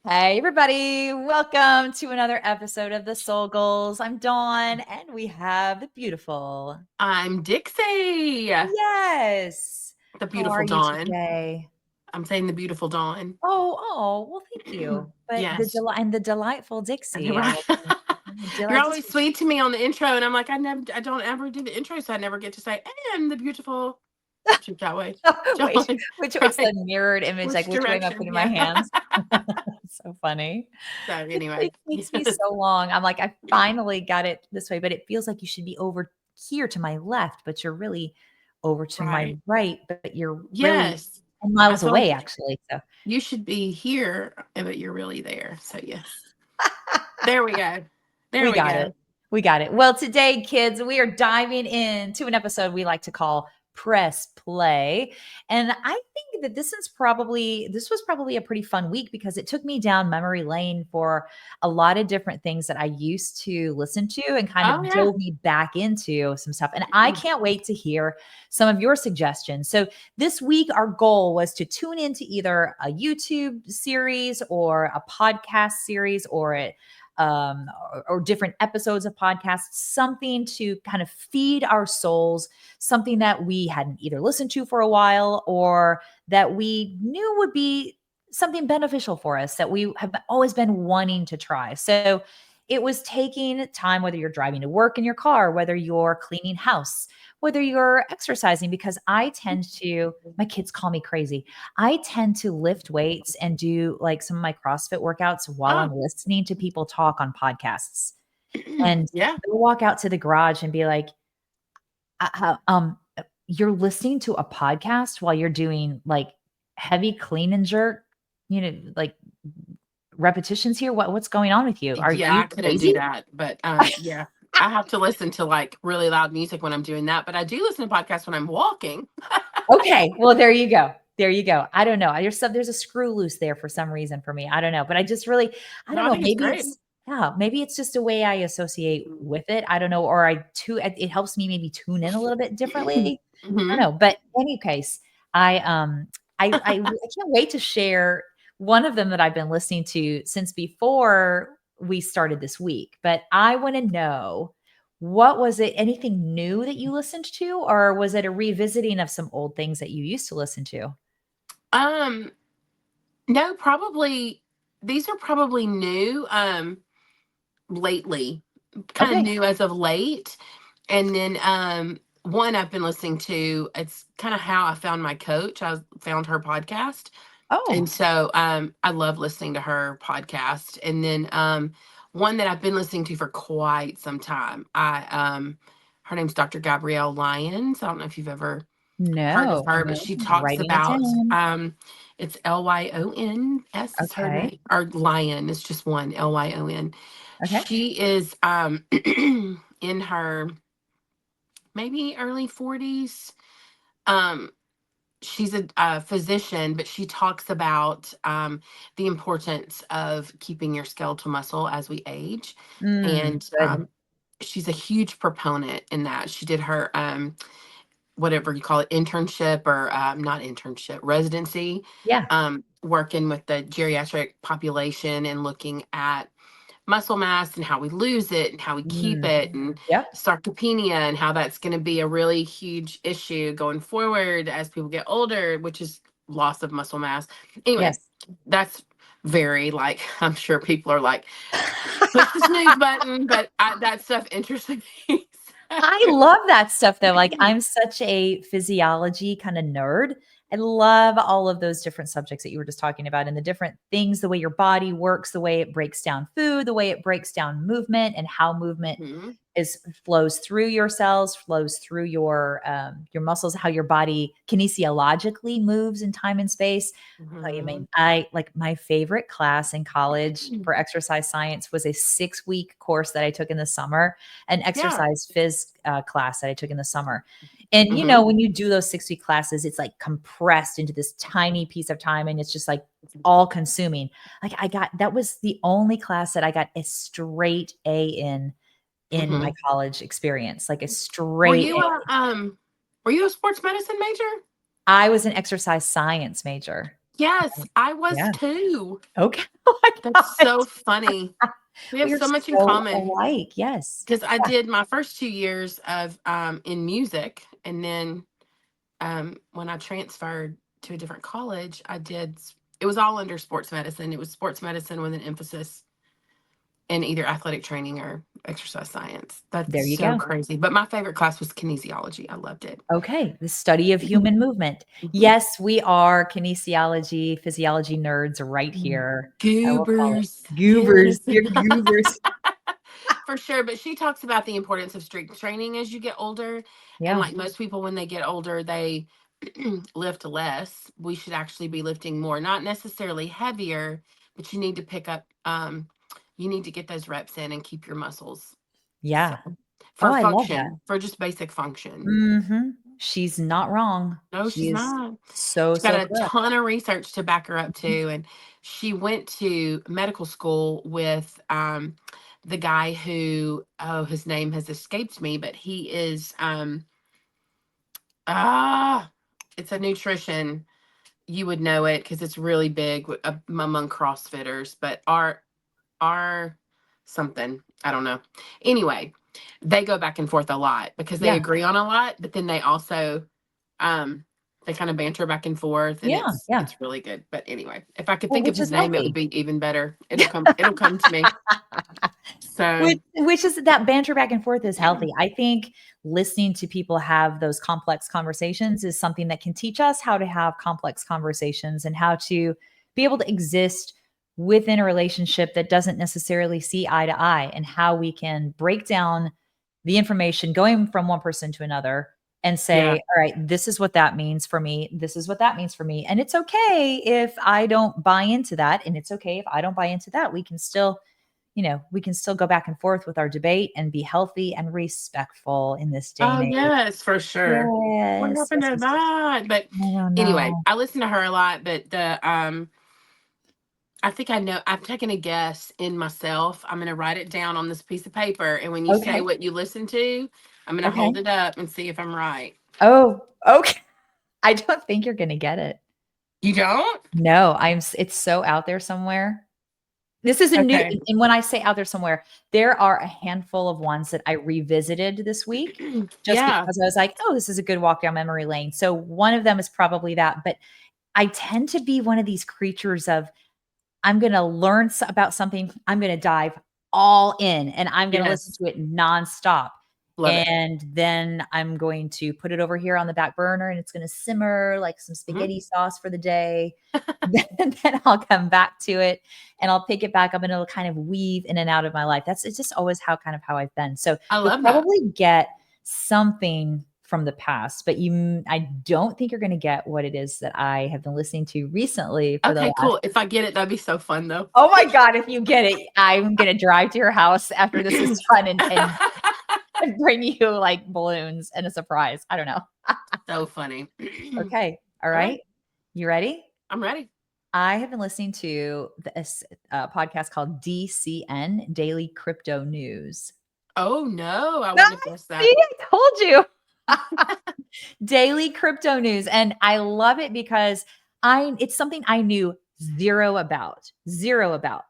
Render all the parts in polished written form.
Hey, everybody. Welcome to another episode of The Soul Goals. I'm Dawn, and we have the beautiful. I'm Dixie. Yes. The How are beautiful you Dawn. today? I'm saying the beautiful Dawn. Well, thank you. But Yes. the delightful Dixie. Right. You're I just always sweet to me on the intro, and I'm like, I don't ever do the intro, so I never get to say, and the beautiful. Shoot that way. wait, John, which it's right? the mirrored image, like Which which way am I direction? putting my Yeah. hands? So funny. So It anyway, takes me yes. so long. I'm like, I finally got it this way, but it feels like you should be over here to my left, but you're really over to my Right. right, but you're really Yes. 10 I miles feel away, like actually. So you should be here, but you're really there. So yes. There we go. There we we got it. go. We got it. Well, today, kids, we are diving into an episode we like to call Press Play. And I think that this was probably a pretty fun week because it took me down memory lane for a lot of different things that I used to listen to and kind Oh of yeah. dove me back into some stuff. And I can't wait to hear some of your suggestions. So this week, our goal was to tune into either a YouTube series or a podcast series or different episodes of podcasts, something to kind of feed our souls, something that we hadn't either listened to for a while or that we knew would be something beneficial for us that we have always been wanting to try. So it was taking time, whether you're driving to work in your car, whether you're cleaning house, whether you're exercising, because my kids call me crazy. I tend to lift weights and do like some of my CrossFit workouts while I'm Oh. listening to people talk on podcasts. And Yeah. they'll walk out to the garage and be like, you're listening to a podcast while you're doing like heavy clean and jerk, like repetitions here. What's going on with you? Are Yeah, you I couldn't do crazy? that. But yeah, I have to listen to like really loud music when I'm doing that. But I do listen to podcasts when I'm walking. Okay, well, there you go. There you go. I don't know. There's a screw loose there for some reason for me. I don't know, but I No, don't I know. think it's great. Maybe it's just a way I associate with it. I don't know, or it helps me maybe tune in a little bit differently. I don't Hmm. know, but in any case, I can't wait to share one of them that I've been listening to since before we started this week. But I want to know, what was it? Anything new that you listened to, or was it a revisiting of some old things that you used to listen to? Um, no, probably these are probably new. Lately, kind of Okay. new as of late. And then one I've been listening to. It's kind of how I found my coach. I found her podcast. And Oh, so I love listening to her podcast. And then one that I've been listening to for quite some time. Her name's Dr. Gabrielle Lyons. I don't know if you've ever heard of no, her, but no, she talks writing it about down. it's Lyons is her Okay. name, or Lion. It's just one Lyon. Okay. She is in her maybe early 40s. Um, she's a physician, but she talks about the importance of keeping your skeletal muscle as we age. And Good. she's a huge proponent in that. She did her whatever you call it, internship or not internship, residency, Yeah. working with the geriatric population and looking at muscle mass and how we lose it and how we keep Mm. it, and Yep. sarcopenia and how that's going to be a really huge issue going forward as people get older, which is loss of muscle mass. Anyway, Yes. that's very like, I'm sure people are like, push the snooze button, but that stuff interests me. I love that stuff though. Like, I'm such a physiology kind of nerd. I love all of those different subjects that you were just talking about and the different things, the way your body works, the way it breaks down food, the way it breaks down movement, and how movement Mhm. is flows through your cells, flows through your muscles, how your body kinesiologically moves in time and space. Tell you, Mhm. man, I like my favorite class in college for exercise science was a 6-week course that I took in the summer, an Yeah. exercise phys class that I took in the summer. And Mhm. when you do those 6-week classes, it's like compressed into this tiny piece of time, and it's just like all consuming. Like, that was the only class that I got a straight A in my Mhm. college experience, like a Were straight you A. a um were you a sports medicine major? I was an exercise science major. Yes, I was Yeah. too. Okay. Oh my That's gosh. so funny. We have We are so much in so common alike. Yes. because I Yeah. did my first 2 years of in music, and then when I transferred to a different college, it was all under sports medicine. It was sports medicine with an emphasis in either athletic training or exercise science. That's There you so go. crazy. But my favorite class was kinesiology. I loved it. Okay, the study of human movement. Mhm. Yes, we are kinesiology, physiology nerds right here. I will call it. Goobers. Goobers. Yes. You're goobers. For sure. But she talks about the importance of strength training as you get older. And Yeah. like most people, when they get older, they lift less. We should actually be lifting more, not necessarily heavier, but you need to pick up, you need to get those reps in and keep your muscles. So Yeah. Oh, for I love that. function, for just basic function. Mhm. She's not wrong. No, She she's is not. so, She's got so a correct. ton of research to back her up too. And she went to medical school with the guy who, oh, his name has escaped me, but he is ah it's a nutrition. You would know it because it's really big among CrossFitters, but our something. I don't know. Anyway, they go back and forth a lot because they Yeah. agree on a lot, but then they also um they kind of banter back and forth, and Yeah, yeah. it's really good. But anyway, if I could Well, think of which his is name, it would healthy. be even better. It'll come to me. So Which is that banter back and forth is healthy. I think listening to people have those complex conversations is something that can teach us how to have complex conversations and how to be able to exist within a relationship that doesn't necessarily see eye to eye, and how we can break down the information going from one person to another and yeah. say, all right, this is what that means for me. This is what that means for me. And it's okay if I don't buy into that. And it's okay if I don't buy into that. We can still, we can still go back and forth with our debate and be healthy and respectful in this day Oh and age. yes, for sure. What Yes, happened yes, to yes, yes. that? But I don't anyway, know. I listen to her a lot, but the I think I know. I've taken a guess in myself. I'm going to write it down on this piece of paper. And when you say Okay. what you listen to, I'm going to Okay. hold it up and see if I'm right. Oh, okay. I don't think you're going to get it. You don't? No, it's so out there somewhere. This is a new, Okay. and when I say out there somewhere, there are a handful of ones that I revisited this week just Yeah. because I was like, oh, this is a good walk down memory lane. So one of them is probably that, but I tend to be one of these creatures of, I'm going to learn about something. I'm going to dive all in and I'm going to listen Yes. to it nonstop. Love it. And then I'm going to put it over here on the back burner and it's going to simmer like some Mhm. spaghetti sauce for the day. Then I'll come back to it and I'll pick it back up and it'll kind of weave in and out of my life. It's just always how I've been. So I you'll love that. probably get something from the past, but I don't think you're going to get what it is that I have been listening to recently for the Okay, last. cool. If I get it, that'd be so fun though. Oh my god, if you get it, I'm gonna drive to your house after this is done and bring you, like, balloons and a surprise. I don't know. So funny. Okay. All All right. right. You ready? I'm ready. I have been listening to this, podcast called DCN, Daily Crypto News. Oh no, I No, wouldn't have guessed see, that. I told you. Daily crypto news. And I love it because it's something I knew zero about. Zero about.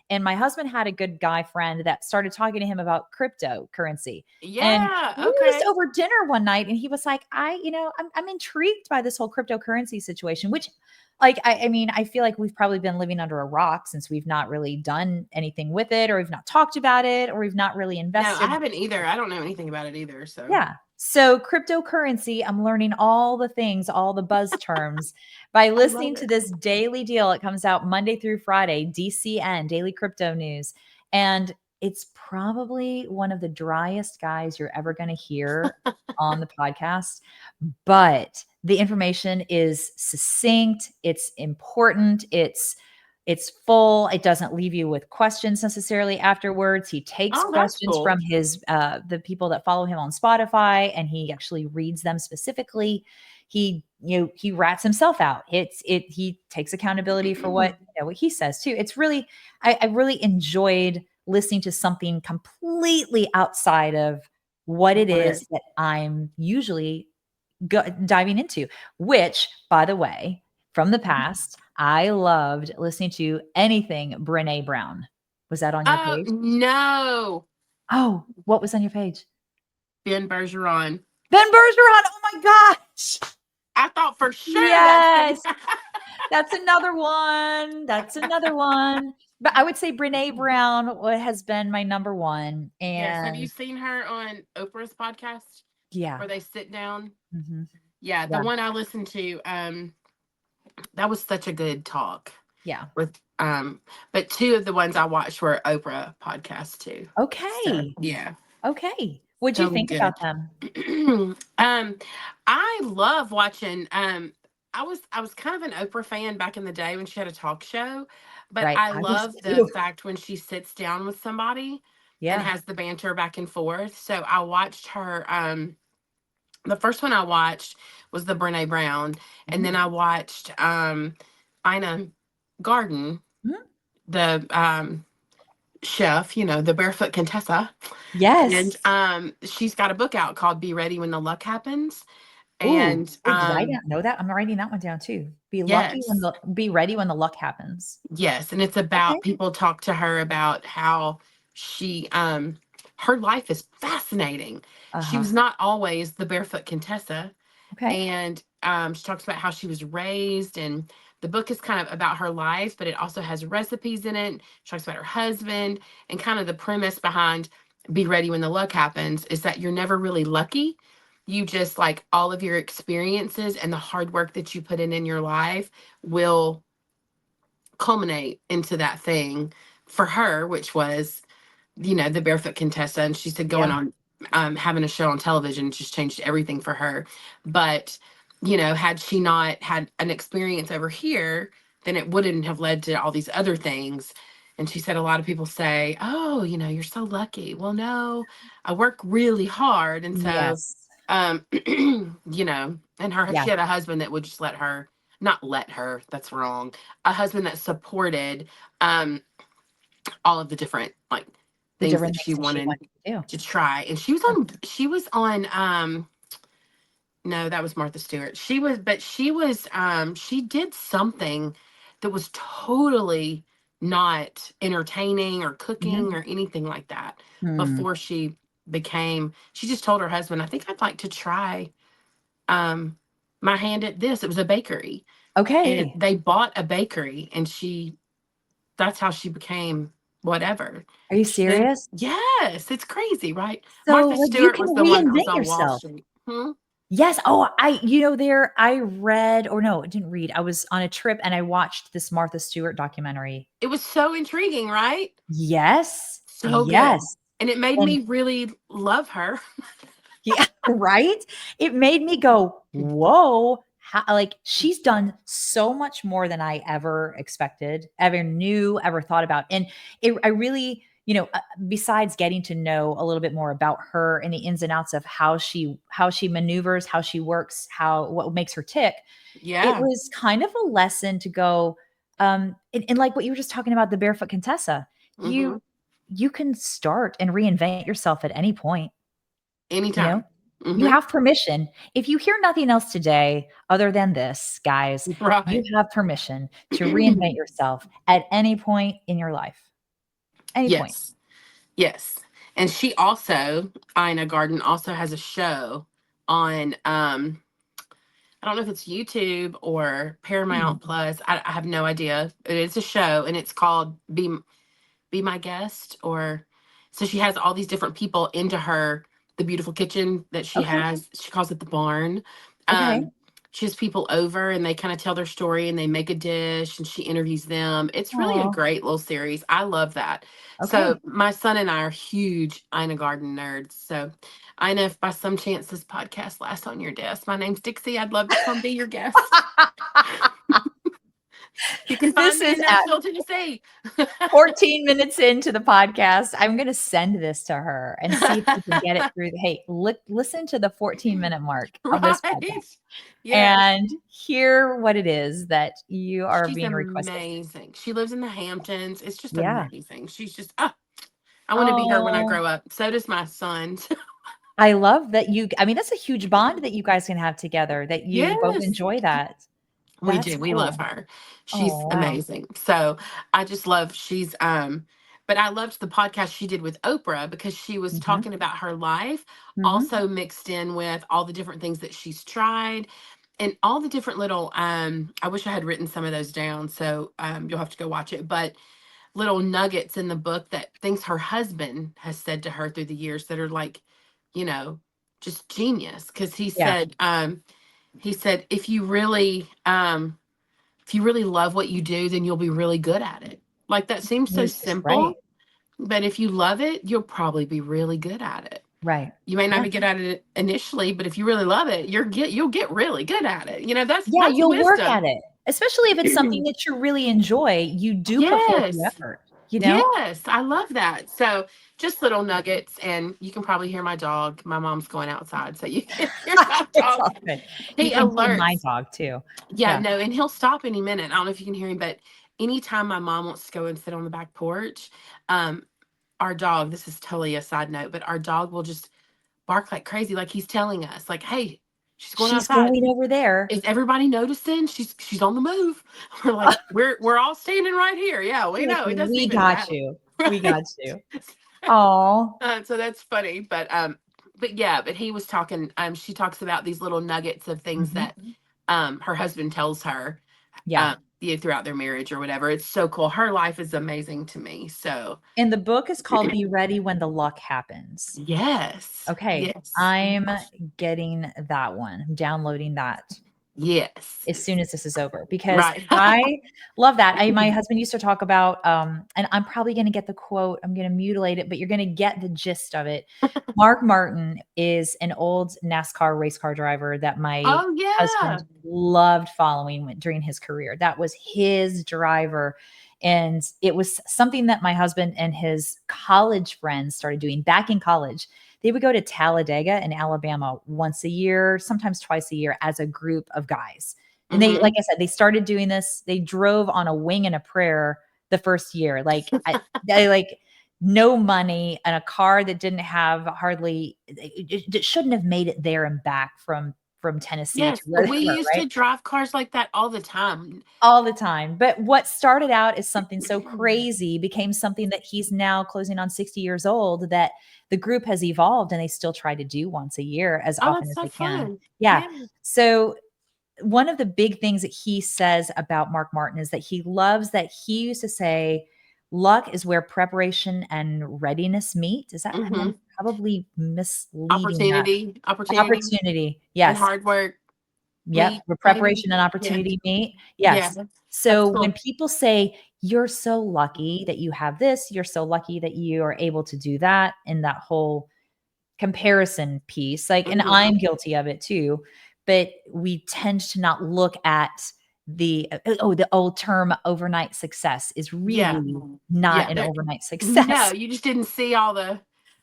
And my husband had a good guy friend that started talking to him about cryptocurrency. And Yeah. we were just Okay. over dinner one night and he was like, I'm intrigued by this whole cryptocurrency situation, which, like, I mean, I feel like we've probably been living under a rock since we've not really done anything with it, or we've not talked about it, or we've not really No, I invested. haven't either. I don't know anything about it either. So Yeah. So cryptocurrency, I'm learning all the things, all the buzz terms by I love listening to it. this daily deal. It comes out Monday through Friday, DCN, Daily Crypto News. And it's probably one of the driest guys you're ever going to hear on the podcast, but the information is succinct, it's important, it's full. It doesn't leave you with questions necessarily afterwards. He takes Oh, that's questions cool. from the people that follow him on Spotify, and he actually reads them specifically. He rats himself out. He takes accountability for what he says too. It's really, I really enjoyed listening to something completely outside of what it Love it. is that I'm usually diving into, which, by the way, from the past, I loved listening to anything Brené Brown. Was that on your Oh, page? no. Oh, what was on your page? Ben Bergeron. Ben Bergeron. Oh my gosh. I thought for sure that's the Yes. That's another one. That's another one. But I would say Brené Brown has been my number one. Yes. Have you And seen her on Oprah's podcast yeah. where they sit down? Hmm. Yeah, the Yeah. one I listened to, that was such a good talk Yeah. with but two of the ones I watched were Oprah podcasts too. So Okay. yeah. Okay. What'd you So think about good. them? I love watching. I was kind of an Oprah fan back in the day when she had a talk show, but Right. I I was love the too. fact when she sits down with somebody and Yeah. has the banter back and forth. So I watched her. The first one I watched was the Brene Brown, and Mhm. then I watched Ina Garden, Mhm. the chef, the barefoot Contessa. And Yes. she's got a book out called Be Ready When the Luck Happens. Ooh. And Oh, did I not know that? I'm writing that one down too. yes, Be ready when the luck happens. yes. And it's Okay. about people talk to her about how she her life is fascinating. She Uh-huh. was not always the barefoot Contessa. Okay. And she talks about how she was raised, and the book is kind of about her life, but it also has recipes in it. She talks about her husband, and kind of the premise behind Be Ready When the Luck Happens is that you're never really lucky. You just, like, all of your experiences and the hard work that you put in your life will culminate into that thing for her, which was, the barefoot Contessa. And she said going Yeah. on, having a show on television just changed everything for her. But, had she not had an experience over here, then it wouldn't have led to all these other things. And she said a lot of people say, oh, you're so lucky. Well, no, I work really hard. And so, Yes. um, and Yeah. she had a husband that would just not let her, that's wrong. A husband that supported, um, all of the different, like, The things that different she things that she wanted wanted to do. to try. And she was on no, that was Martha Stewart. She did something that was totally not entertaining or cooking Mhm. or anything like that Hmm. before she just told her husband, I think I'd like to try um my hand at this. It was a bakery. And Okay. they bought a bakery, and that's how she became whatever. Are you She then serious? Yes, it's crazy, right? So, Martha like, you Stewart can was the one that was reinvent on Wall yourself. Street. Hmm? Yes. Oh, I read, or no, I didn't read. I was on a trip and I watched this Martha Stewart documentary. It was so intriguing, right? Yes. So good. Yes. And it made And me really love her. yeah, right? It made me go, "Whoa." Like, she's done so much more than I ever expected, ever knew, ever thought about. And I really, besides getting to know a little bit more about her and the ins and outs of how she maneuvers, how she works, what makes her tick, it Yeah. was kind of a lesson to go, and like what you were just talking about, the barefoot Contessa. Hmm. You can start and reinvent yourself at any point. You know, Anytime. you Hmm. have permission. If you hear nothing else today other than this, guys, you Right. have permission to reinvent yourself at any point in your life. Any point. Yes. Yes. And she also, Ina Garden, also has a show on I don't know if it's YouTube or Hmm. Paramount Plus. I have no idea. It's a show, and it's called Be My Guest. Or so she has all these different people into the beautiful kitchen that she Okay. has. She calls it the barn. Okay. Um, she has people over, and they kind of tell their story, and they make a dish, and she interviews them. It's really a Oh, great little series. I love that. So okay. my son and I are huge Ina Garden nerds. So Ina, if by some chance this podcast lasts on your desk, my name's Dixie. I'd love to come be your guest. You can find This me is in at Nashville, Tennessee. 14 minutes into the podcast. I'm going to send this to her and see if we can get it through. Hey, listen to the 14-minute mark of this Right? podcast Yes. and hear what it is that you are She's being requested. amazing. She lives in the Hamptons. It's just Yeah. amazing. She's just, I want to be her when I Oh, grow up. So does my son. I love that I mean, that's a huge bond that you guys can have together, that you both Yes. enjoy that. We That's do. We love cool. her. Oh, She's wow. amazing. So I just love but I loved the podcast she did with Oprah because she was Mhm, talking about her life, mhm. also mixed in with all the different things that she's tried and all the different little I wish I had written some of those down. So you'll have to go watch it. But little nuggets in the book that things her husband has said to her through the years that are like, you know, just genius. Because Yeah, he said if you really love what you do, then you'll be really good at it. Like that seems so he's just right, simple, but if you love it, you'll probably be really good at it. right. You may not Yeah. be good at it initially, but if you really love it, you'll get really good at it. Yeah, That's you'll work wisdom. at it, especially if it's something that you really enjoy, you do put forth the Yes. effort, you know? Yes, I love that. So just little nuggets, and you can probably hear my dog. My mom's going outside, so you can hear my It's dog. all good. You He can hear my alerts. dog too. Yeah, Yeah. no, and he'll stop any minute. I don't know if you can hear him, but anytime my mom wants to go and sit on the back porch, um, our dog, this is totally a side note, but our dog will just bark like crazy, like he's telling us, like, hey, she's going She's outside. going over there. Is everybody noticing? She's on the move. We're like, we're all standing right here. Yeah, we You're like, know. It doesn't "We even got matter. you. We Right. got you." Oh. So that's funny. But yeah, but he was talking, she talks about these little nuggets of things Mhm. that her husband tells her Yeah. throughout their marriage or whatever. It's so cool. Her life is amazing to me. So And the book is called Be Ready When the Luck Happens. yes. Okay, Yes. I'm getting that one. I'm downloading that Yes. as soon as this is over because Right. I love that. My husband used to talk about, and I'm probably going to get the quote, I'm going to mutilate it, but you're going to get the gist of it. Mark Martin is an old NASCAR race car driver that my Oh husband yeah. loved following during his career. That was his driver. And it was something that my husband and his college friends started doing back in college. They would go to Talladega in Alabama once a year, sometimes twice a year as a group of guys. And they, like Mm-hmm. I said, they started doing this. They drove on a wing and a prayer the first year. They like no money and a car that didn't have hardly it shouldn't have made it there and back from Tennessee to Yes. where they We were, used right? to drive cars like that all the time. All the time. But what started out as something so crazy became something that he's now closing on 60 years old that the group has evolved and they still try to do once a year as Oh, often that's as so they can. fun. Yeah. Yeah. So one of the big things that he says about Mark Martin is that he loves that he used to say, luck is where preparation and readiness meet. Is that Mm-hmm. I'm probably misleading that? Opportunity Opportunity. and Yes. hard work Yep, meet, where maybe. preparation and Yeah. opportunity meet. Yeah. Yes. That's So when cool. people say, "You're so lucky that you have this, you're so lucky that you are able to do that," and that whole comparison piece, like and Mm-hmm. I'm guilty of it too, but we tend to not look at the old term overnight success is Yeah. really not Yeah. an overnight No, success. you just didn't see all the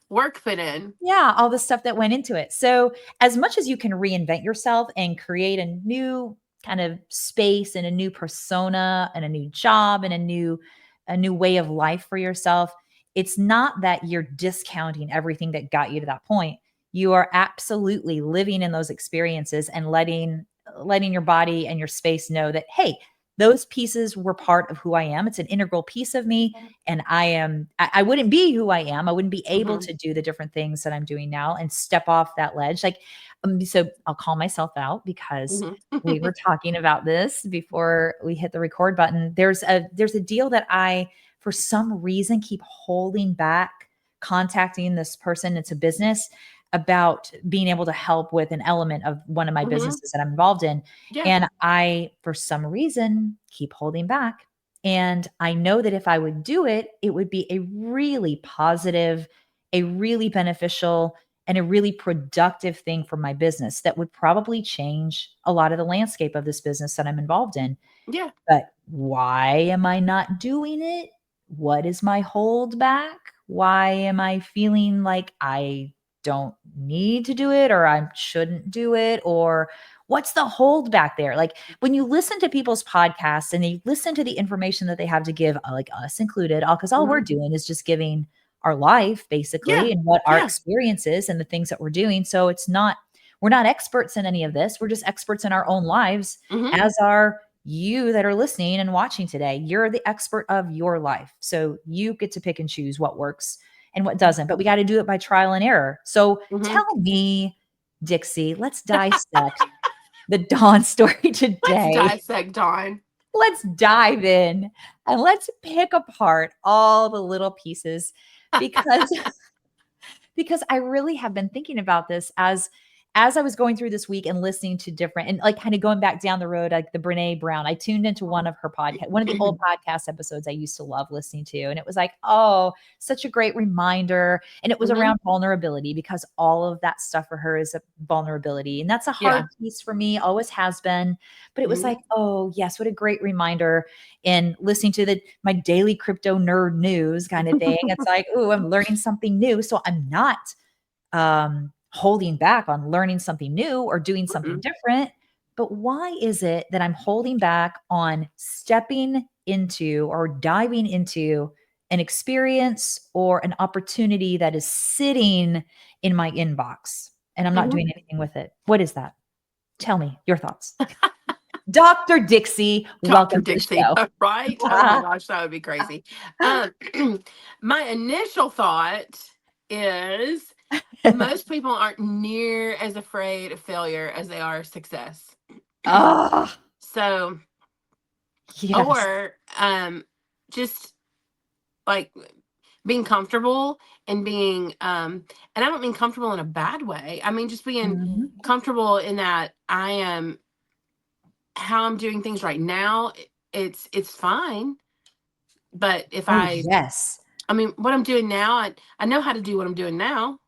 work put in. Yeah, all the stuff that went into it. So, as much as you can reinvent yourself and create a new kind of space and a new persona and a new job and a new way of life for yourself, it's not that you're discounting everything that got you to that point. You are absolutely living in those experiences and letting your body and your space know that hey, those pieces were part of who I am. It's an integral piece of me and I wouldn't be who I am. I wouldn't be able Mm-hmm. to do the different things that I'm doing now and step off that ledge. So I'll call myself out because we Mm-hmm. were talking about this before we hit the record button. There's a deal that I for some reason keep holding back contacting this person. It's a business about being able to help with an element of one of my Hmm. businesses that I'm involved in. Yeah. And I, for some reason, keep holding back. And I know that if I would do it, it would be a really positive, a really beneficial, and a really productive thing for my business that would probably change a lot of the landscape of this business that I'm involved in. Yeah. But why am I not doing it? What is my hold back? Why am I feeling like I don't need to do it or I shouldn't do it? Or what's the hold back there? Like when you listen to people's podcasts and you listen to the information that they have to give, like us included, because all we're Hmm. doing is just giving our life Yeah. basically and what our Yeah. experience is and the things that we're doing. So we're not experts in any of this. We're just experts in our own lives Hmm. as are you that are listening and watching today, you're the expert of your life. So you get to pick and choose what works and what doesn't, but we got to do it by trial and error. So Hmm. tell me, Dixie, let's dissect the Dawn story Let's today. dissect Dawn. Let's dive in and let's pick apart all the little pieces because because I really have been thinking about this as I was going through this week and listening to different and like kind of going back down the road, like the Brene Brown. I tuned into one of her podcast, one of the old podcast episodes I used to love listening to. And it was like, oh, such a great reminder. And it was Hmm. around vulnerability because all of that stuff for her is a vulnerability. And that's a hard Yeah. piece for me, always has been. But it was Hmm. like, oh, yes, what a great reminder in listening to my daily crypto nerd news kind of thing. It's like, oh, I'm learning something new. So I'm not holding back on learning something new or doing something different. But why is it that I'm holding back on stepping into or diving into an experience or an opportunity that is sitting in my inbox and I'm not Hmm. doing anything with it? What is that? Tell me your thoughts. Dr. Dixie, Dr. welcome to the Dixie, show. right? Oh my gosh, that would be crazy. Um, my initial thought is most people aren't near as afraid of failure as they are success. Ah, So, yes. or just like being comfortable and being and I don't mean comfortable in a bad way. I mean just being Mhm. comfortable in that I am how I'm doing things right now. It's fine. But if Oh, yes. I mean, what I'm doing now, I know how to do what I'm doing now.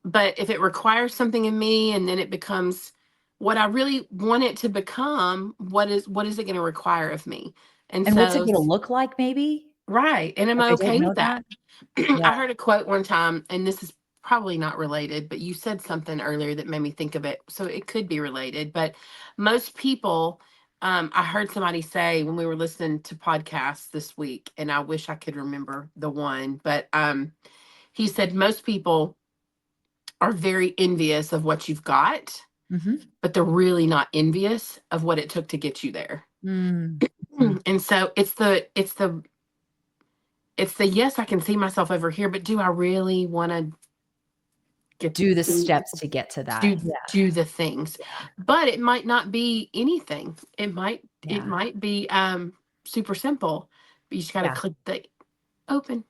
But if it requires something in me and then it becomes what I really want it to become, what is it going to require of me? And And what's it so, gonna look like maybe right. And am if I I don't okay know with that? that? Yeah. I heard a quote one time, and this is probably not related, but you said something earlier that made me think of it. So it could be related. But most people, I heard somebody say when we were listening to podcasts this week, and I wish I could remember the one, but he said most people are very envious of what you've got, Mhm. but they're really not envious of what it took to get you there. Mm. Mhm. And so it's the yes, I can see myself over here, but do I really want to get Do the do steps to get to that. do Yeah, do the things? But it might not be anything. It yeah, might be super simple. But you just got to yeah. click the open.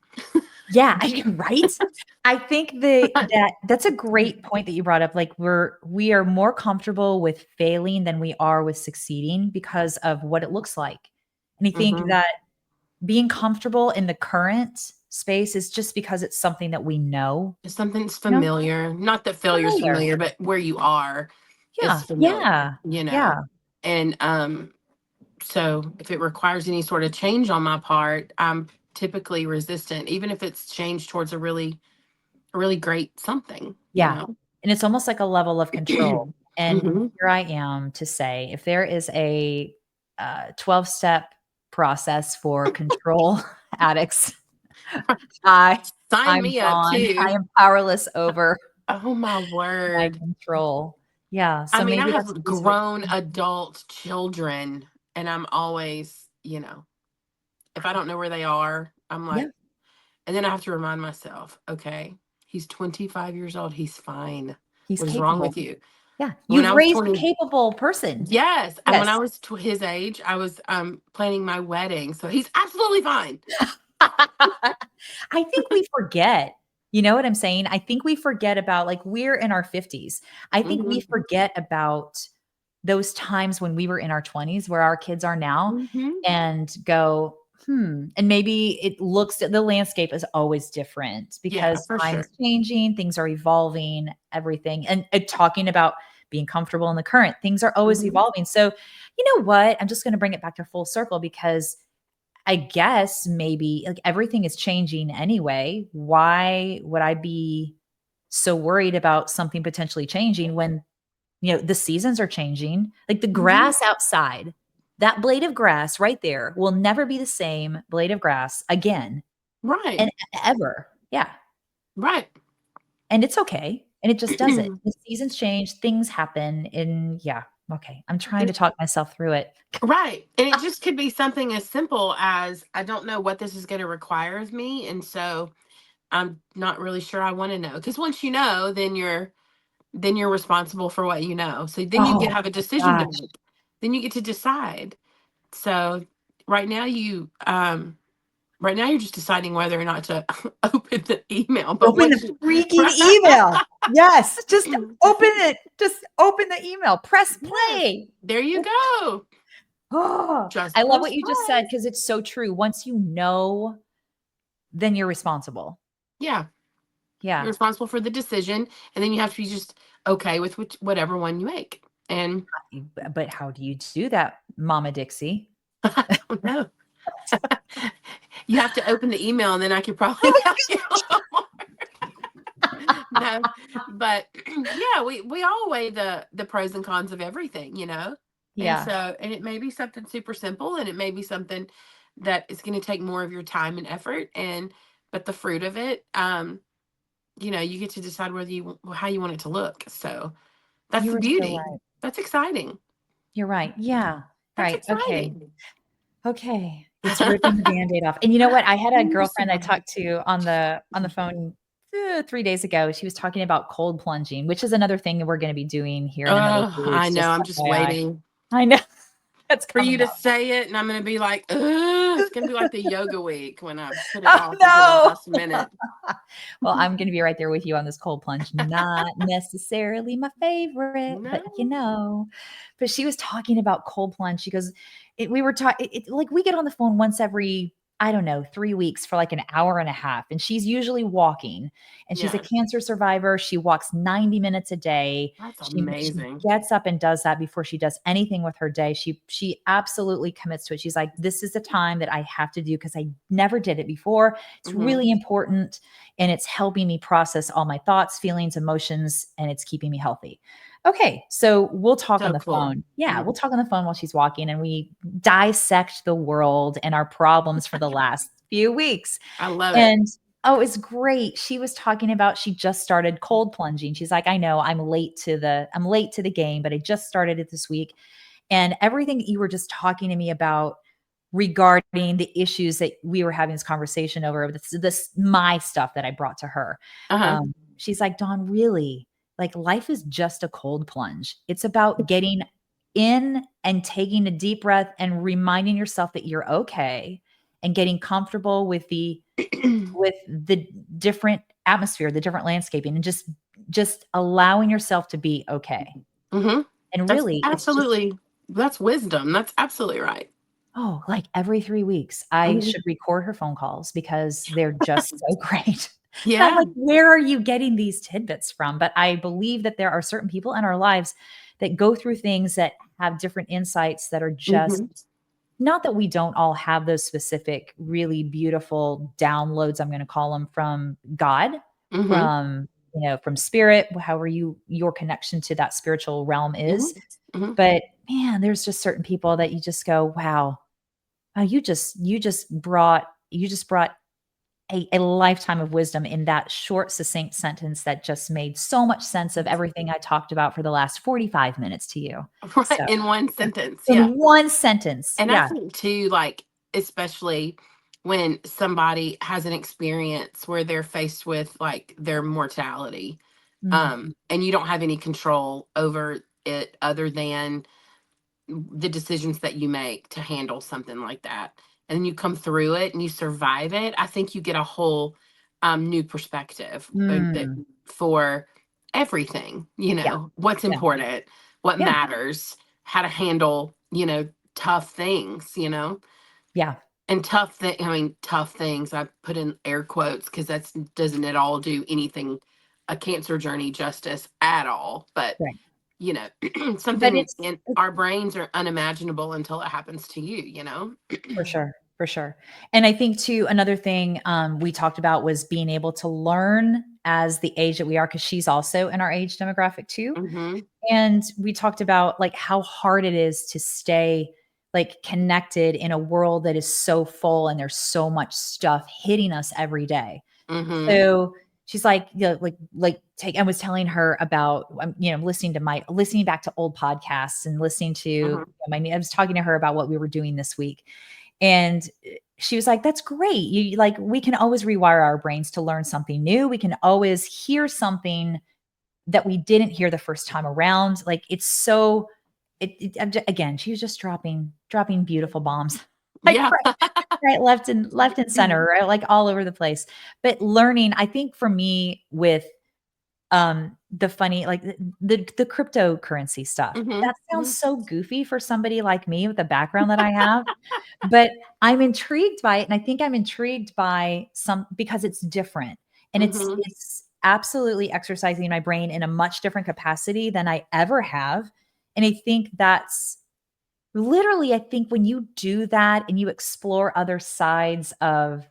Yeah, I right? I think that's a great point that you brought up, like, we are more comfortable with failing than we are with succeeding because of what it looks like. And I think Hmm. that being comfortable in the current space is just because it's something that we know, Something's you know? familiar. Not that failure's Familiar. familiar, but where you are is Yeah, familiar, yeah, you know. yeah. And so if it requires any sort of change on my part, I'm typically resistant, even if it's changed towards a really great something, you Yeah, know. and it's almost like a level of control, and Hmm. here I am to say, if there is a, 12-step process for control addicts, I Sign I'm me up gone. I too. am powerless over Oh my my word. control. Yeah, I so mean, I maybe that's have the piece of it. grown adult children, and I'm always, if I don't know where they are, I'm Yeah, like, and then I have to remind myself, okay, he's 25 years old. He's fine. he's What is wrong with capable. you? Yeah, When you've I was raised a 20, capable person. yes. And when I Yes. was his age, I was planning my wedding. So he's absolutely fine. I think we forget. You know what I'm saying? I think we forget about, like, we're in our 50s. I think we Hmm. forget about those times when we were in our 20s where our kids are now Hmm. and go, and maybe it looks the landscape is always different Yeah, because for time sure. is changing, things are evolving, everything. And talking about being comfortable in the current, things are always Hmm. evolving. So, you know what? I'm just going to bring it back to full circle because I guess maybe like everything is changing anyway. Why would I be so worried about something potentially changing when, the seasons are changing? Like the Hmm. grass outside, that blade of grass right there will never be the same blade of grass again Right. and ever. Yeah. Right. And it's okay. And it just does it. The seasons change, things happen. And yeah. Okay. I'm trying to talk myself through it. Right. And it just could be something as simple as I don't know what this is going to require of me. And so I'm not really sure I want to know. Because once you know, then you're responsible for what you know. So then you get Oh have a my decision to gosh. make. Then you get to decide. So right now you right now you're just deciding whether or not to open the email. But Open once the you freaking email. Yes. Just open it. Just open the email. Press yes, play. there you go. Oh, I Just love press what you just said play. because it's so true. Once you know, then you're responsible. Yeah. You're Yeah. responsible for the decision, and then you have to be just okay with whatever one you make. And But how do you do that, Mama Dixie? I don't know. You have to open the email, and then I could probably tell you a little more. No, but yeah, we all weigh the pros and cons of everything, and Yeah, so and it may be something super simple, and it may be something that is going to take more of your time and effort, and but the fruit of it, you get to decide whether how you want it to look. So that's you the were so beauty. right. That's exciting. You're right. Yeah. That's Right. Okay. exciting. Okay. It's ripping the Band-Aid off. And you know what? I had a You're so girlfriend I right. talked to on the phone 3 days ago. She was talking about cold plunging, which is another thing that we're going to be doing here in another Oh, few I weeks. know. Just I'm just FYI. waiting I know that's for you coming to up. say it, and I'm gonna be like, ugh, it's gonna be like the yoga week when I put it Oh off until the no. last minute. Well, I'm going to be right there with you on this cold plunge. Not necessarily my favorite, but No. but she was talking about cold plunge. She goes, we were talking, like we get on the phone once every, I don't know, 3 weeks for like an hour and a half. And she's usually walking and she's a Yeah, cancer survivor. She walks 90 minutes a day. that's She amazing. gets up and does that before she does anything with her day. She absolutely commits to it. She's like, this is the time that I have to do because I never did it before. It's Hmm. really important and it's helping me process all my thoughts, feelings, emotions, and it's keeping me healthy. Okay, so we'll talk on So the cool. phone. Yeah, Mhm. we'll talk on the phone while she's walking and we dissect the world and our problems for the last few weeks. I love it. And oh, it's great. She was talking about she just started cold plunging. She's like, I know I'm late to the game, but I just started it this week. And everything that you were just talking to me about regarding the issues that we were having this conversation over this my stuff that I brought to her. Uh-huh. She's like, Dawn, really, like life is just a cold plunge. It's about getting in and taking a deep breath and reminding yourself that you're okay and getting comfortable with the different atmosphere, the different landscaping, and just allowing yourself to be okay. Hmm. And That's really, it's just absolutely, that's wisdom. That's absolutely right. oh, like every 3 weeks, I Mhm. should record her phone calls because they're just so great. And I'm Yeah. like, "Where are you getting these tidbits from?" But I believe that there are certain people in our lives that go through things that have different insights that are just Hmm. not that we don't all have those specific, really beautiful downloads, I'm gonna call them, from God, Hmm. from, from spirit, however your connection to that spiritual realm Hmm. is. Hmm. But man, there's just certain people that you just go, "Wow, you just brought a lifetime of wisdom in that short, succinct sentence that just made so much sense of everything I talked about for the last 45 minutes to you." Right. So, In one sentence. Yeah. in one sentence. And I Yeah. think too, like, especially when somebody has an experience where they're faced with like their mortality, Mhm. and you don't have any control over it other than the decisions that you make to handle something like that. And then you come through it and you survive it. I think you get a whole new perspective Mm. for everything, Yeah, what's yeah, important, what yeah, matters, how to handle, tough things, yeah, and I mean, tough things. I put in air quotes because that's doesn't at all do anything a cancer journey justice at all. But right. you know, But something it's in our brains are unimaginable until it happens to you. for sure, for sure. And I think too, another thing we talked about was being able to learn as the age that we are, because she's also in our age demographic too. Hmm. And we talked about like how hard it is to stay like connected in a world that is so full and there's so much stuff hitting us every day. Hmm. So she's like, like I was telling her about, listening back to old podcasts and listening to Mhm. I was talking to her about what we were doing this week. And she was like, that's great. You like, we can always rewire our brains to learn something new. We can always hear something that we didn't hear the first time around. Like it's so, again, she was just dropping beautiful bombs. Like Yeah. right, left and center, right? Like all over the place. But learning, I think for me with the funny like the cryptocurrency stuff. Hmm. That sounds Hmm. so goofy for somebody like me with the background that I have, but I'm intrigued by it, and I think I'm intrigued by some because it's different, and Hmm. it's absolutely exercising my brain in a much different capacity than I ever have, and I think that's literally, I think when you do that and you explore other sides of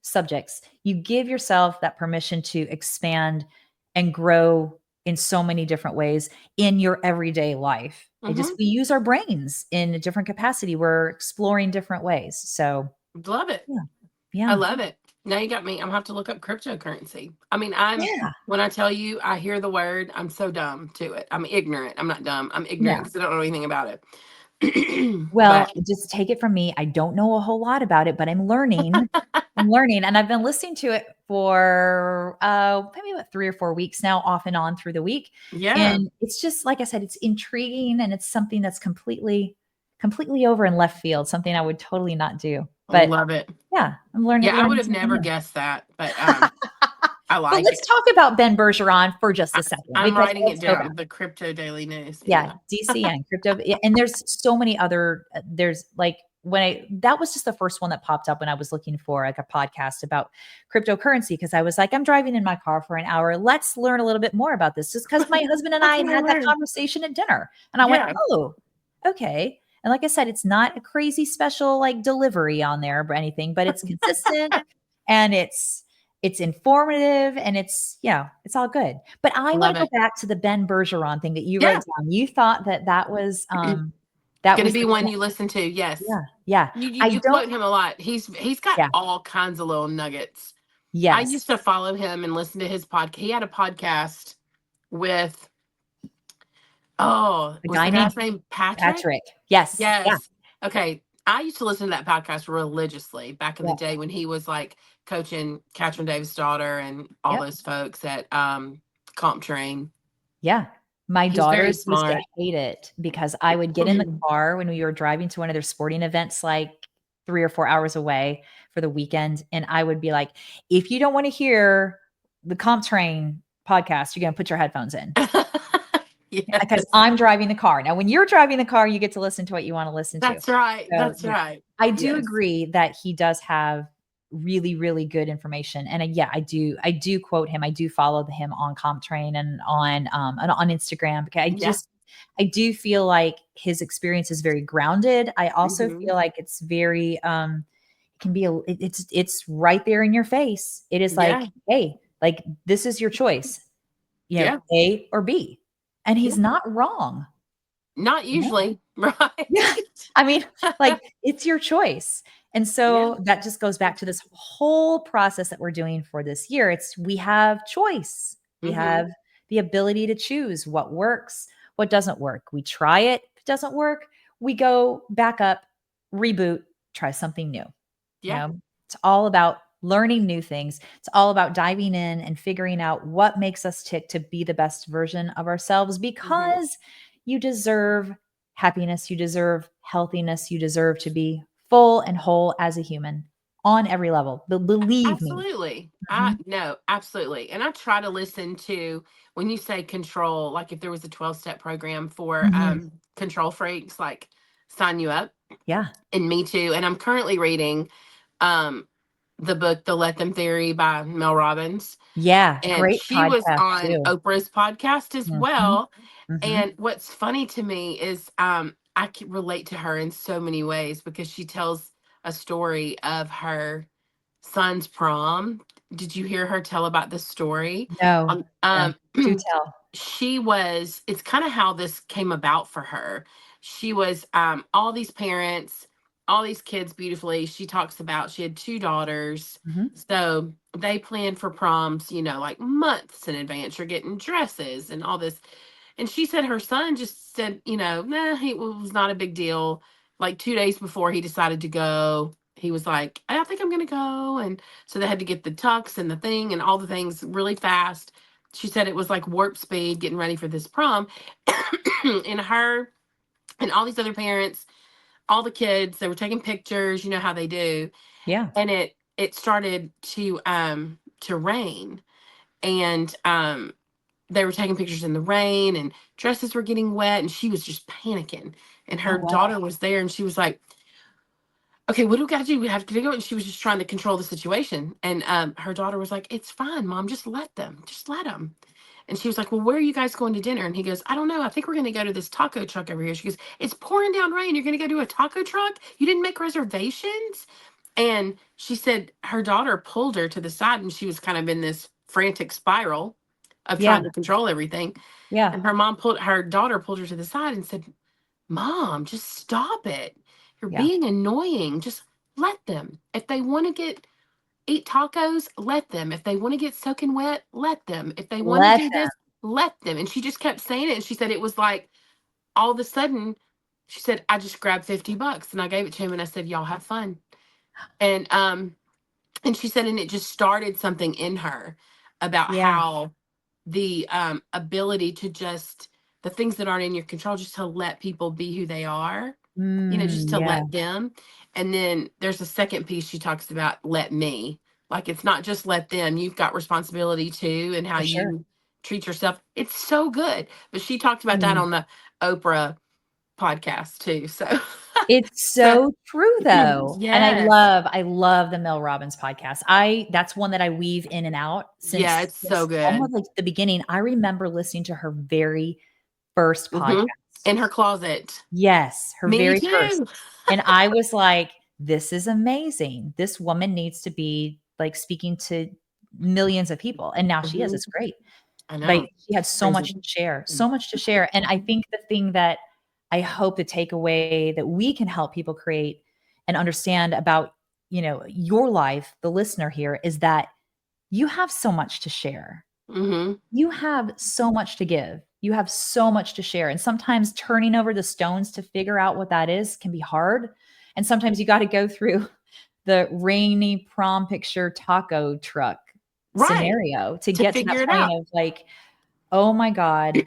subjects, you give yourself that permission to expand and grow in so many different ways in your everyday life. Hmm. We use our brains in a different capacity. We're exploring different ways. So Love it. yeah, I yeah, love it. Now you got me. I'm gonna have to look up cryptocurrency. I mean, I'm yeah, when I tell you I hear the word, I'm so dumb to it. I'm ignorant. I'm not dumb. I'm ignorant yeah. because I don't know anything about it. Well, But just take it from me. I don't know a whole lot about it, but I'm learning. I'm learning, and I've been listening to it for maybe about 3 or 4 weeks now, off and on through the week. yeah, And it's just like I said, it's intriguing, and it's something that's completely over in left field, something I would totally not do. But love it. yeah, I'm learning Yeah, I would learning have something never new. guessed that, but I But like let's it. talk about Ben Bergeron for just I, a second I'm because writing it let's go back. down. The Crypto Daily News. Yeah, Yeah. DCN, crypto, yeah, and there's so many other there's like when I that was just the first one that popped up when I was looking for like a podcast about cryptocurrency because I was like, I'm driving in my car for an hour. Let's learn a little bit more about this. Just because my husband and That's I had what I had that learned. conversation at dinner. And I went, Yeah. oh, okay. And like I said, it's not a crazy special like delivery on there or anything, but it's consistent and it's informative and it's all good. But I want Love to go it. back to the Ben Bergeron thing that you wrote Yeah. down. You thought that that Gonna was be the one you listen to. Yes. yeah, yeah. I You don't quote him a lot. He's got yeah, all kinds of little nuggets. I yes. used to follow him and listen to his podcast. He had a podcast with, oh, A was guy the named guy's name Patrick? Patrick. Yes. Yeah, Yes. Okay. I used to listen to that podcast religiously back in the yeah, day when he was like coaching Catherine Davis' daughter and all yep, those folks at Comp Train. yeah. My He's very daughters used to smart. hate it because I would get in the car when we were driving to one of their sporting events like 3 or 4 hours away for the weekend, and I would be like, "If you don't wanna hear the Comp Train podcast, you're gonna put your headphones in." Because Yes. I'm driving the car. Now, when you're driving the car, you get to listen to what you wanna listen to. That's right. So, That's yeah. right. I do Yes. agree that he does have really, really good information, and, yeah, I do quote him. I do follow him on CompTrain and on Instagram because Yeah. I do feel like his experience is very grounded. I also Hmm. feel like it's very, it can be it's right there in your face. It is like, Yeah. "Hey, like, this is your choice, Yeah. A or B." And Yeah. he's not wrong. Not No. usually. Yeah. Right. I mean, like, it's your choice. And Yeah. so that just goes back to this whole process that we're doing for this year. We have choice. We Hmm. have the ability to choose what works, what doesn't work. We try it. If it doesn't work, we go back up, reboot, try something new. You Yeah. know, it's all about learning new things. It's all about diving in and figuring out what makes us tick to be the best version of ourselves Hmm. because you deserve happiness, you deserve healthiness, you deserve to be full and whole as a human on every level. Believe me. Absolutely. I Mhm, no, absolutely. And I try to listen to when you say control, like if there was a 12-step program for mhm. control freaks, like sign you up. Yeah. And me too. And I'm currently reading um the book The Let Them Theory by Mel Robbins. Yeah. And Great she was podcast on too. Oprah's podcast as Mhm, well. mhm. And what's funny to me is I can relate to her in so many ways because she tells a story of her son's prom. Did you hear her tell about this story? No. Um, No. um Do tell. she was it's kind of how this came about for her. She was all these parents, all these kids beautifully. She talks about she had two daughters. Mhm. So they planned for proms, like months in advance. You're getting dresses and all this. And she said her son just said, nah, it was not a big deal. Like 2 days before he decided to go, he was like, I think I'm going to go. And so they had to get the tux and the thing and all the things really fast. She said it was like warp speed getting ready for this prom. And her and all these other parents, all the kids, they were taking pictures, you know how they do. Yeah. And it started to rain. And they were taking pictures in the rain and dresses were getting wet and she was just panicking. And Oh, her wow. daughter was there and she was like, okay, what do we got to do? We have to go. And she was just trying to control the situation. And her daughter was like, it's fine, mom. Just let them. Just let them. And she was like, well, where are you guys going to dinner? And he goes, I don't know. I think we're going to go to this taco truck over here. She goes, it's pouring down rain. You're going to go to a taco truck? You didn't make reservations? And she said her daughter pulled her to the side and she was kind of in this frantic spiral of Yeah. trying to control everything. Yeah. And her daughter pulled her to the side and said, Mom, just stop it. You're Yeah. being annoying. Just let them. If they want to eat tacos, let them. If they want to get soaking wet, let them. If they want to Let do this, let them. And she just kept saying it. And she said it was like all of a sudden, she said, I just grabbed $50 and I gave it to him and I said, y'all have fun. And and she said, and it just started something in her about Yeah. how the ability to just the things that aren't in your control, just to let people be who they are, just to Yeah, let them. And then there's a second piece she talks about, let me. Like it's not just let them, you've got responsibility too, and how for sure. you treat yourself. It's so good. But she talked about that Mm. on the Oprah podcast too. So, It's so so true though. And yes. I love the Mel Robbins podcast. That's one that I weave in and out Yeah, it's so since good. almost like the beginning. I remember listening to her very first Hmm. podcast. In her closet. Yes, her Me very first. too. And I was like, this is amazing. This woman needs to be like speaking to millions of people. And now she is. Hmm. It's great. I But know. she had so Crazy. much to share, so much to share. And I think the thing that I hope the takeaway that we can help people create and understand about, your life, the listener here, is that you have so much to share. Hmm. You have so much to give. You have so much to share. And sometimes turning over the stones to figure out what that is can be hard. And sometimes you got to go through the rainy prom picture taco truck Right. scenario to To get to that figure it point out. of like, oh my God,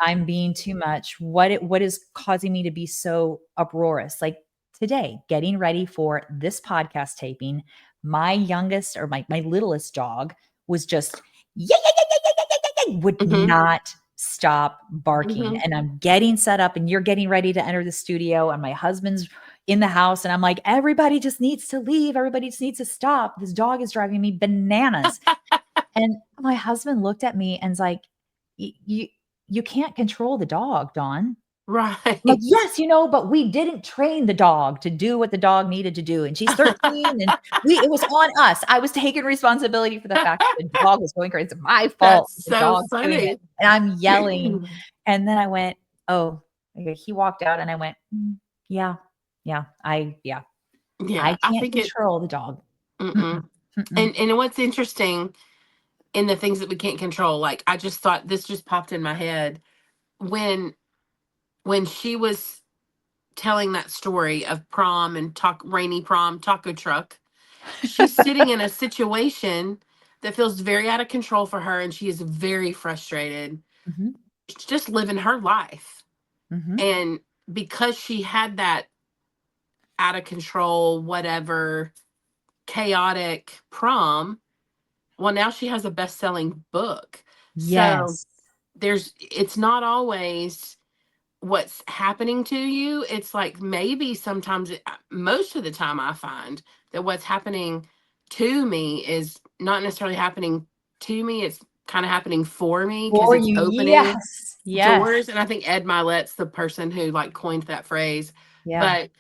I'm being too much. What is causing me to be so uproarious? Like today, getting ready for this podcast taping, my youngest or my littlest dog was just yeah, yeah, yeah, yeah, yeah, yeah, yeah, yeah, would Hmm. not stop barking. Hmm. And I'm getting set up and you're getting ready to enter the studio and my husband's in the house and I'm like, everybody just needs to leave. Everybody just needs to stop. This dog is driving me bananas. And my husband looked at me and's like, You you can't control the dog, Dawn." I'm like, Right. "Yes, but we didn't train the dog to do what the dog needed to do, and she's 13, and we it was on us. I was taking responsibility for the fact that the dog was going crazy. It's my fault That's the so dog's doing it." funny. And I'm yelling, and then I went, "Oh." Okay, he walked out and I went, yeah, yeah, I Yeah, I can't think it. control the dog." Mm-mm, Mm-mm. mm-mm. And what's interesting in the things that we can't control, like I just thought this just popped in my head when she was telling that story of prom and talk rainy prom taco truck. She's sitting in a situation that feels very out of control for her, and she is very frustrated. Mhm, She's just living her life, mhm. and because she had that out of control, whatever, chaotic prom, well, now she has a best-selling book. So Yes. it's not always what's happening to you. It's like maybe sometimes, most of the time, I find that what's happening to me is not necessarily happening to me. It's kind of happening for me because For it's you, opening yes, yes, doors. And I think Ed Milet's the person who like coined that phrase. yeah, But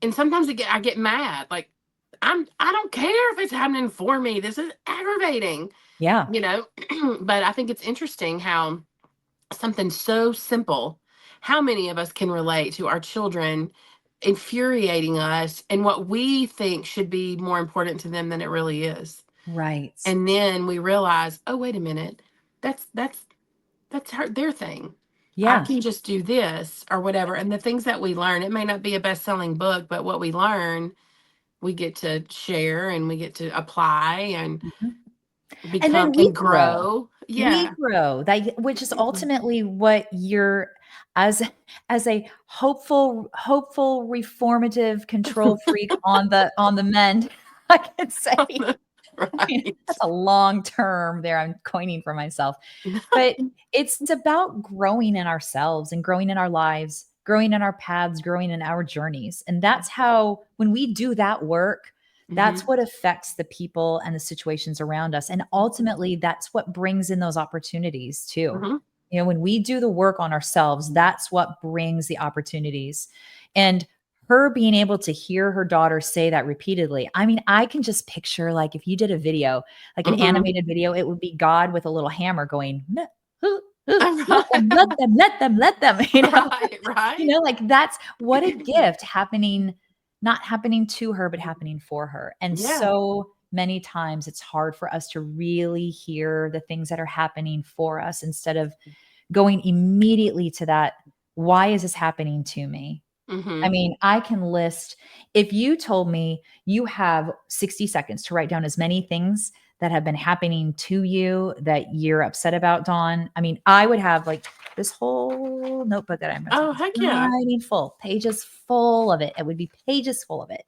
and sometimes I get mad. Like I don't care if it's happening for me. This is aggravating, yeah, you know. But I think it's interesting how something so simple, how many of us can relate to our children infuriating us and what we think should be more important to them than it really is. Right. And then we realize, oh, wait a minute, that's their thing. I Yeah. can just do this or whatever. And the things that we learn, it may not be a best-selling book, but what we learn, we get to share and we get to apply and Mhm. And become then we and grow. grow. We Yeah. grow. That which is ultimately what you're as as a hopeful reformative control freak on the mend, I can say. That's Right. a long term there I'm coining for myself. But it's about growing in ourselves and growing in our lives, growing in our paths, growing in our journeys. And that's how, when we do that work, that's Hmm. what affects the people and the situations around us. And ultimately, that's what brings in those opportunities too. Hmm. You know, when we do the work on ourselves, that's what brings the opportunities. And her being able to hear her daughter say that repeatedly. I mean, I can just picture, like, if you did a video, like an Hmm. animated video, it would be God with a little hammer going, let them, let Right. them, let them, let them, Right. Right. like that's what a gift happening, not happening to her, but happening for her. And Yeah. so many times it's hard for us to really hear the things that are happening for us instead of going immediately to that. Why is this happening to me? I Hmm. mean, I can list, if you told me you have 60 seconds to write down as many things that have been happening to you that you're upset about, Dawn. I mean, I would have like this whole notebook that I'm Oh, heck yeah. writing full, pages full of it. It would be pages full of it.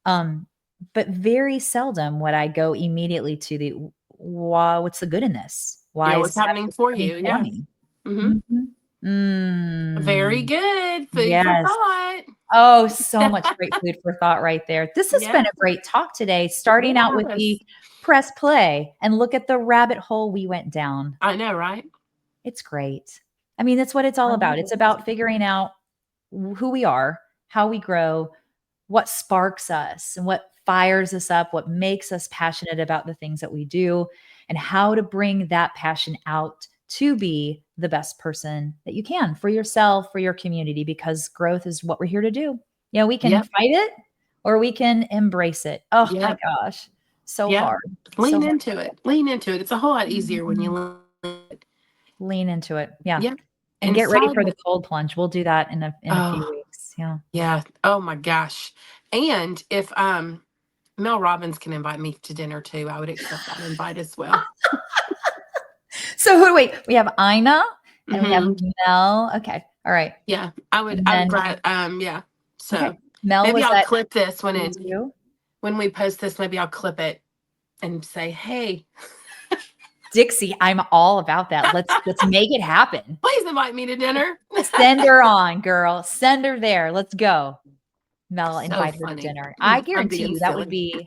Um, but very seldom would I go immediately to the why, what's the good in this? Why Yeah. is What's this happening for happening you? for Yeah. me? Hmm. Mhm. Very Mm. good. Food for Yes. thought. Oh, so much great food for thought right there. This has been Yeah. a great talk today, starting out with the Yes. press play and look at the rabbit hole we went down. I know, right? It's great. I mean, that's what it's all I about. love It's it. about figuring out who we are, how we grow, what sparks us, and what fires us up, what makes us passionate about the things that we do, and how to bring that passion out to be the best person that you can for yourself, for your community, because growth is what we're here to do. You know, we can Yep. fight it or we can embrace it. Oh my Yep. gosh. So Yep. hard. So Lean hard. into it. Lean into it. It's a whole lot easier when Mhm. you lean. Lean into it. Yeah. Yep. And And get ready side for the note. cold plunge. We'll do that in a few Oh, weeks. Yeah. yeah. Oh my gosh. And if Mel Robbins can invite me to dinner too, I would accept that invite as well. So who wait, we have Ina and we have Hmm. Mel. Okay. All right. Yeah. And I would then glad yeah. okay. So Mel maybe was I'll at clip this one you in too. when we post this, maybe I'll clip it and say, hey, Dixie, I'm all about that. Let's make it happen. please invite me to dinner. Send her on, girl. Send her there. Let's go. Mel, So invite her to funny. dinner. I I'm guarantee being you silly.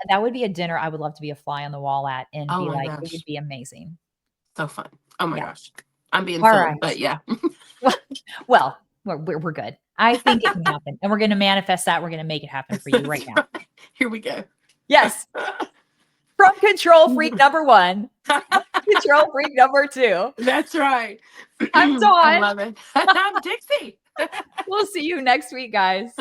that would be a dinner I would love to be a fly on the wall at and Oh be my like, it would gosh. be amazing. So fun. Oh my Yeah. gosh. I'm being All silly, right. but yeah. Well, we're good. I think it can happen. And we're going to manifest that. We're going to make it happen for you right That's now. right. Here we go. Yes. From control freak number one, control freak number two. That's right. I'm I Dawn. love it. I'm Dixie. We'll see you next week, guys.